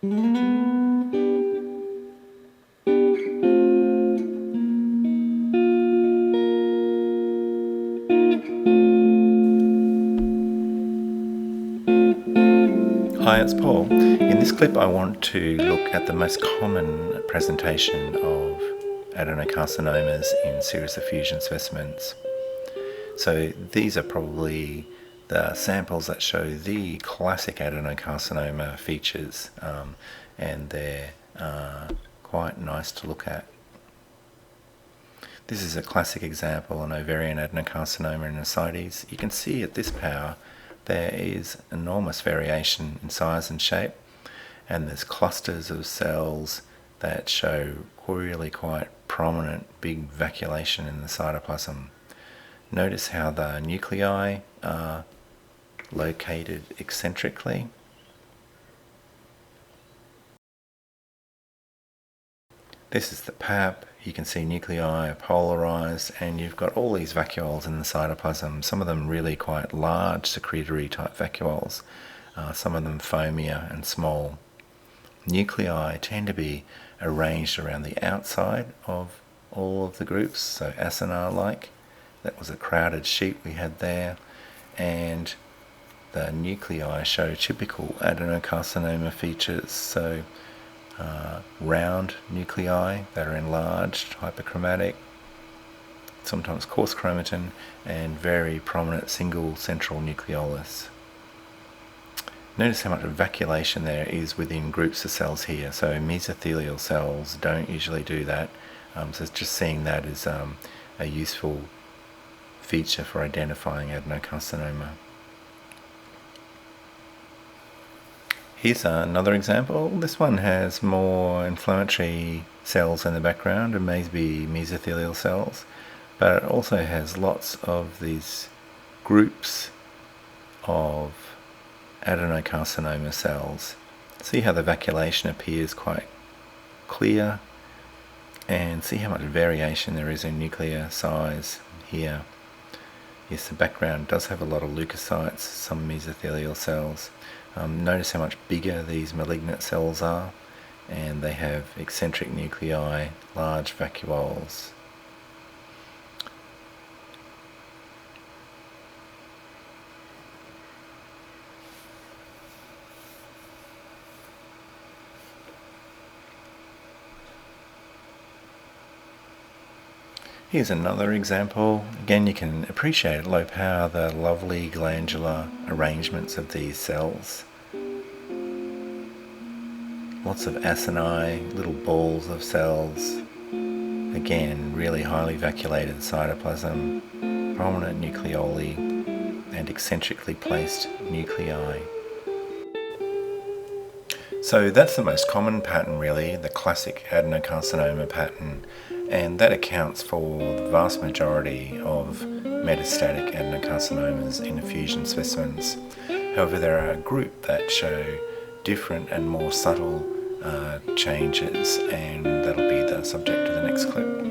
Hi, it's Paul. In this clip I want to look at the most common presentation of adenocarcinomas in serous effusion specimens. So these are probably the samples that show the classic adenocarcinoma features, and they're quite nice to look at. This is a classic example, an ovarian adenocarcinoma in ascites. You can see at this power there is enormous variation in size and shape, and there's clusters of cells that show really quite prominent big vacuolation in the cytoplasm. Notice how the nuclei are located eccentrically. This is the PAP. You can see nuclei are polarized, and you've got all these vacuoles in the cytoplasm, some of them really quite large secretory type vacuoles, some of them foamier and small. Nuclei tend to be arranged around the outside of all of the groups, so acinar-like. That was a crowded sheet we had there, and the nuclei show typical adenocarcinoma features, so round nuclei that are enlarged, hyperchromatic, sometimes coarse chromatin, and very prominent single central nucleolus. Notice how much vacuolation there is within groups of cells here. So mesothelial cells don't usually do that. So just seeing that is a useful feature for identifying adenocarcinoma. Here's another example. This one has more inflammatory cells in the background, and maybe mesothelial cells, but it also has lots of these groups of adenocarcinoma cells. See how the vacuolation appears quite clear, and see how much variation there is in nuclear size here. Yes, the background does have a lot of leukocytes, some mesothelial cells. Notice how much bigger these malignant cells are, and they have eccentric nuclei, large vacuoles. Here's another example. Again, you can appreciate at low power the lovely glandular arrangements of these cells. Lots of acini, little balls of cells. Again, really highly vacuolated cytoplasm, prominent nucleoli, and eccentrically placed nuclei. So that's the most common pattern really, the classic adenocarcinoma pattern, and that accounts for the vast majority of metastatic adenocarcinomas in effusion specimens. However, there are a group that show different and more subtle changes, and that'll be the subject of the next clip.